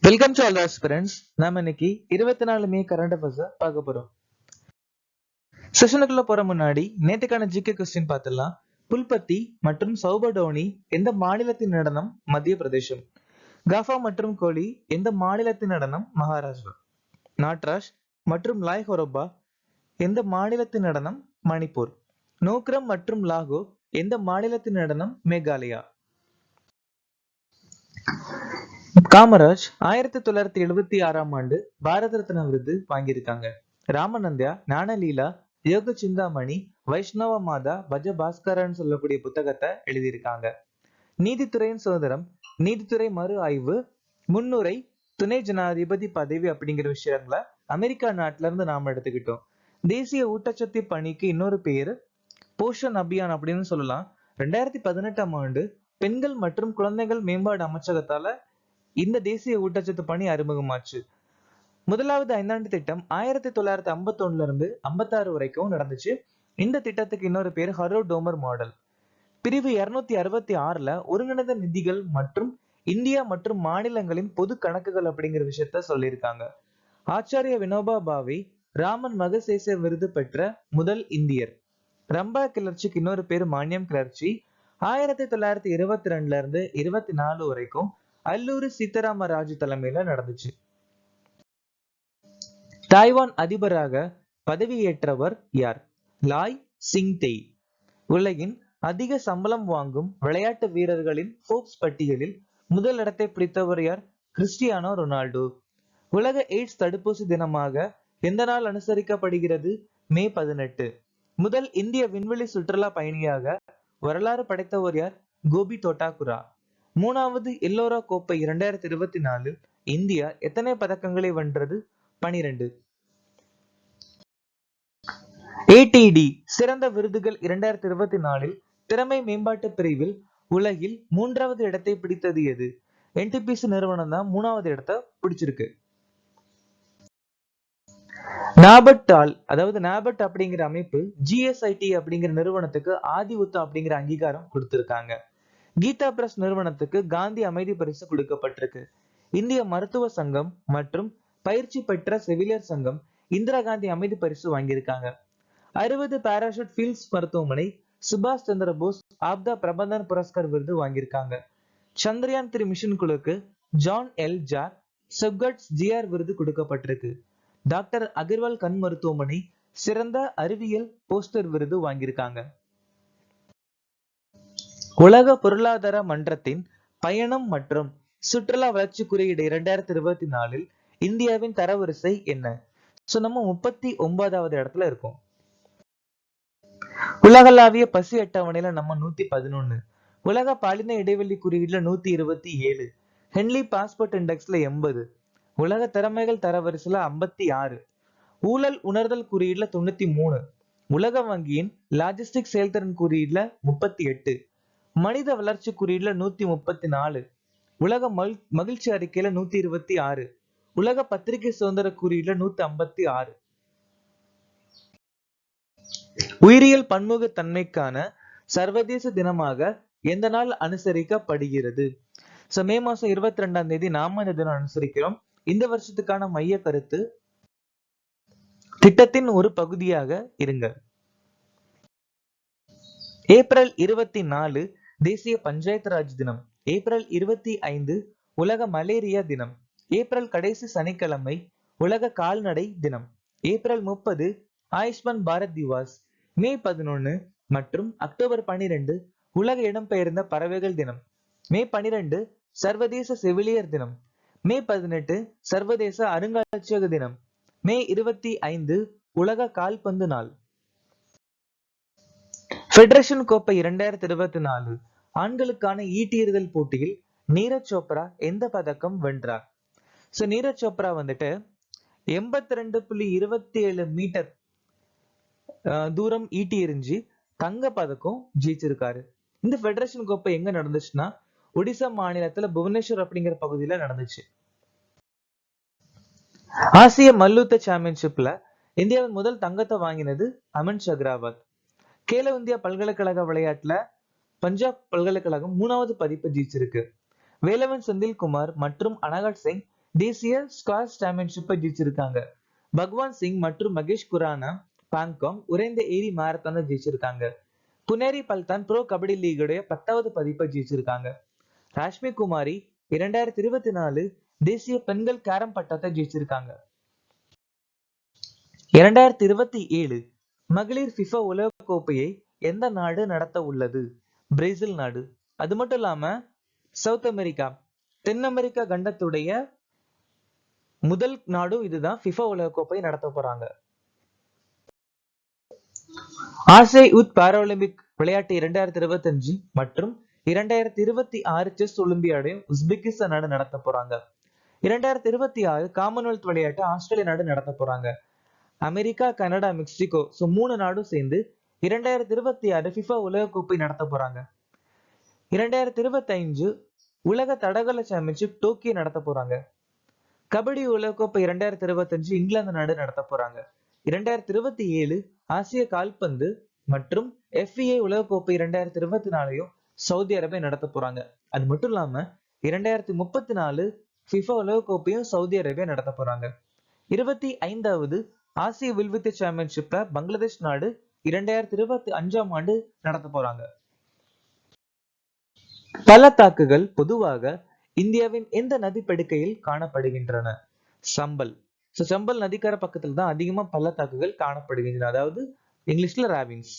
Welcome to all aspirants. நாம இன்னைக்கு 24 மே current affairs பார்க்க போறோம். செஷனுக்குள்ள போற முன்னாடி நேத்துக்கான ஜிகே கொஸ்டின் பார்த்துடலாம். புல்பத்தி மற்றும் சௌபடோனி எந்த மாநிலத்தின் நடனம்? மத்திய பிரதேசம். காஃபா மற்றும் கோலி எந்த மாநிலத்தின் நடனம்? மகாராஷ்டிரா. நாட்ராஜ் மற்றும் லாய் ஹொரோபா எந்த மாநிலத்தின் நடனம்? மணிப்பூர். நோக்ரம் மற்றும் லாகோ எந்த மாநிலத்தின் நடனம்? மேகாலயா. காமராஜ் 1976ஆம் ஆண்டு பாரத ரத்னா விருது வாங்கியிருக்காங்க. ராமநந்தியா, ஞானலீலா, யோக சிந்தாமணி, வைஷ்ணவ மாதா, பஜ பாஸ்கரன் சொல்லக்கூடிய புத்தகத்தை எழுதியிருக்காங்க. நீதித்துறையின் சுதந்திரம், நீதித்துறை மறு ஆய்வு, முன்னுரை, துணை ஜனாதிபதி பதவி அப்படிங்கிற விஷயங்களை அமெரிக்கா நாட்டுல இருந்து நாம எடுத்துக்கிட்டோம். தேசிய ஊட்டச்சத்து பணிக்கு இன்னொரு பேரு போஷன் அபியான் அப்படின்னு சொல்லலாம். 2018ஆம் ஆண்டு பெண்கள் மற்றும் குழந்தைகள் மேம்பாடு அமைச்சகத்தால இந்த தேசிய ஊட்டச்சத்து பணி அறிமுகமாச்சு. முதலாவது ஐந்தாண்டு திட்டம் 1951 இருந்து 56 வரைக்கும் நடந்துச்சு. இந்த திட்டத்துக்கு இன்னொரு பேர் ஹரோ டோமர் மாடல். பிரிவு 266ல ஒருங்கிணைந்த நிதிகள் மற்றும் இந்தியா மற்றும் மாநிலங்களின் பொது கணக்குகள் அப்படிங்கிற விஷயத்த சொல்லியிருக்காங்க. ஆச்சாரிய வினோபா பாவே ராமன் மகசேசே விருது பெற்ற முதல் இந்தியர். ரம்பா கிளர்ச்சிக்கு இன்னொரு பேர் மானியம் கிளர்ச்சி. 1922ல இருந்து 24 வரைக்கும் அல்லூரி சீதாராம ராஜு தலைமையில நடந்துச்சு. தாய்வான் அதிபராக பதவியேற்றவர் யார்? லாய் சிங்தேய். உலகின் அதிக சம்பளம் வாங்கும் விளையாட்டு வீரர்களின் ஃபோர்ப்ஸ் பட்டியலில் முதல் இடத்தை பிடித்தவர் யார்? Cristiano Ronaldo. உலக எய்ட்ஸ் தடுப்பூசி தினமாக எந்த நாள் அனுசரிக்கப்படுகிறது? மே 18. முதல் இந்திய விண்வெளி சுற்றுலா பயணியாக வரலாறு படைத்தவர் யார்? கோபி தோட்டாகுரா. மூணாவது எல்லோரா கோப்பை 2024 இந்தியா எத்தனை பதக்கங்களை வென்றது? 12. ATD சிறந்த விருதுகள் 2024 திறமை மேம்பாட்டு பிரிவில் உலகில் 3வது இடத்தை பிடித்தது எது? NTPC நிறுவனம் தான் 3வது இடத்தை பிடிச்சிருக்கு. நாபட்டால் அதாவது நாபட் அப்படிங்கிற அமைப்பு GSIT அப்படிங்கிற நிறுவனத்துக்கு ஆதி உத்தம் அப்படிங்கிற அங்கீகாரம் கொடுத்திருக்காங்க. கீதா பிரஸ் நிறுவனத்துக்கு காந்தி அமைதி பரிசு கொடுக்கப்பட்டிருக்கு. இந்திய மருத்துவ சங்கம் மற்றும் பயிற்சி பெற்ற செவிலியர் சங்கம் இந்திரா காந்தி அமைதி பரிசு வாங்கியிருக்காங்க. 60 பாராசூட் ஃபீல்ட்ஸ் மருத்துவமனை சுபாஷ் சந்திர போஸ் ஆப்தா பிரபந்தன் புரஸ்கார் விருது வாங்கியிருக்காங்க. சந்திரயான் 3 மிஷன் குழுக்கு ஜான் எல் ஜார் செப்கட்ஸ் ஜிஆர் விருது கொடுக்கப்பட்டிருக்கு. டாக்டர் அகர்வால் கண் மருத்துவமனை சிறந்த அறிவியல் போஸ்டர் விருது வாங்கியிருக்காங்க. உலக பொருளாதார மன்றத்தின் பயணம் மற்றும் சுற்றுலா வளர்ச்சி குறியீடு 2024 இந்தியாவின் தரவரிசை என்ன? நம்ம 39வது இடத்துல இருக்கோம். உலகளாவிய பசி அட்டவணையில நம்ம 111. உலக பாலின இடைவெளி குறியீடுல 127. Henle passport இண்டெக்ஸ்ல 80. உலக திறமைகள் தரவரிசையில 56. ஊழல் உணர்தல் குறியீடுல 93. உலக வங்கியின் லாஜிஸ்டிக் செயல்திறன் குறியீடுல 38. மனித வளர்ச்சி குறியீடுல 134. உலக மகிழ்ச்சி அறிக்கையில 126. உலக பத்திரிகை சுதந்திர குறியீடுல 156. உயிரியல் பன்முகத்தன்மைக்கான சர்வதேச தினமாக எந்த நாள் அனுசரிக்கப்படுகிறது? மே மாசம் 22ஆம் தேதி நாம இந்த தினம் அனுசரிக்கிறோம். இந்த வருஷத்துக்கான மைய கருத்து திட்டத்தின் ஒரு பகுதியாக இருங்க. ஏப்ரல் 24 தேசிய பஞ்சாயத்து ராஜ் தினம். ஏப்ரல் 25 உலக மலேரியா தினம். ஏப்ரல் கடைசி சனிக்கிழமை உலக கால்நடை தினம். ஏப்ரல் 30 ஆயுஷ்மான் பாரத் திவாஸ். மே 11 மற்றும் அக்டோபர் 12 உலக இடம்பெயர்ந்த பறவைகள் தினம். மே 12 சர்வதேச செவிலியர் தினம். மே 18 சர்வதேச அருங்காட்சியக தினம். மே 25 உலக கால்பந்து நாள். ஃபெடரேஷன் கோப்பை 2024 ஆண்களுக்கான ஈட்டி எறிதல் போட்டியில் நீரஜ் சோப்ரா எந்த பதக்கம் வென்றார்? நீரஜ் சோப்ரா வந்துட்டு 82.27 மீட்டர் தூரம் ஈட்டி எறிஞ்சு தங்க பதக்கம் ஜெயிச்சிருக்காரு. இந்த ஃபெடரேஷன் கோப்பை எங்க நடந்துச்சுன்னா ஒடிசா மாநிலத்துல புவனேஸ்வர் அப்படிங்கிற பகுதியில நடந்துச்சு. ஆசிய மல்யுத்த சாம்பியன்ஷிப்ல இந்தியாவின் முதல் தங்கத்தை வாங்கினது அமன் சக்ராவத். கேலோ இந்தியா பல்கலைக்கழக விளையாட்டுல பஞ்சாப் பல்கலைக்கழகம் 3வது பதிப்பு ஜெயிச்சிருக்கு. வேலவன் செந்தில்குமார் மற்றும் அனகாட் சிங் தேசிய ஸ்குவாஷ் சாம்பியன்ஷிப்பை ஜெயிச்சிருக்காங்க. பகவான் சிங் மற்றும் மகேஷ் குரானா பாங்காங் உறைந்த ஏரி மாரத்தானை ஜெயிச்சிருக்காங்க. புனேரி பல்தான் ப்ரோ கபடி லீகுடைய 10வது பதிப்பை ஜெயிச்சிருக்காங்க. ராஷ்மி குமாரி 2024 தேசிய பெண்கள் கேரம் பட்டத்தை ஜெயிச்சிருக்காங்க. 2027 மகளிர் ஃபிஃபா உலக கோப்பையை எந்த நாடு நடத்த உள்ளது? பிரேசில் நாடு. அது மட்டும் இல்லாம சவுத் அமெரிக்கா, தென் அமெரிக்கா கண்டத்துடைய முதல் நாடும் இதுதான் ஃபிஃபா உலக கோப்பை நடத்த போறாங்க. ஆசிய யூத் பாராலிம்பிக் விளையாட்டு 2025 மற்றும் 2026 செஸ் ஒலிம்பியாடையும் உஸ்பெகிஸ்தான் நாடு நடத்த போறாங்க. 2026 காமன்வெல்த் விளையாட்டு ஆஸ்திரேலியா நாடு நடத்த போறாங்க. அமெரிக்கா, கனடா, மெக்சிகோ 3 நாடும் சேர்ந்து 2026 ஃபிஃபா உலக கோப்பை நடத்த போறாங்க. 2025 உலக தடகள சாம்பியன்ஷிப் டோக்கியோ நடத்த போறாங்க. கபடி உலகக்கோப்பை 2025 இங்கிலாந்து நாடு நடத்த போறாங்க. 2027 ஆசிய கால்பந்து மற்றும் FIA உலகக்கோப்பை 2024 சவுதி அரேபியா நடத்த போறாங்க. அது மட்டும் இல்லாம 2034 ஃபிஃபா உலகக்கோப்பையும் சவுதி அரேபியா நடத்த போறாங்க. 25வது ஆசிய வில்வித்தை சாம்பியன்ஷிப்பை பங்களாதேஷ் நாடு 2025ஆம் ஆண்டு நடத்த போறாங்க. பள்ளத்தாக்குகள் பொதுவாக இந்தியாவின் எந்த நதிப்படுகையில் காணப்படுகின்றன? சம்பல். சம்பல் நதிக்கர பக்கத்துல தான் அதிகமா பள்ளத்தாக்குகள் காணப்படுகின்றன. அதாவது இங்கிலீஷ்ல ராவின்ஸ்.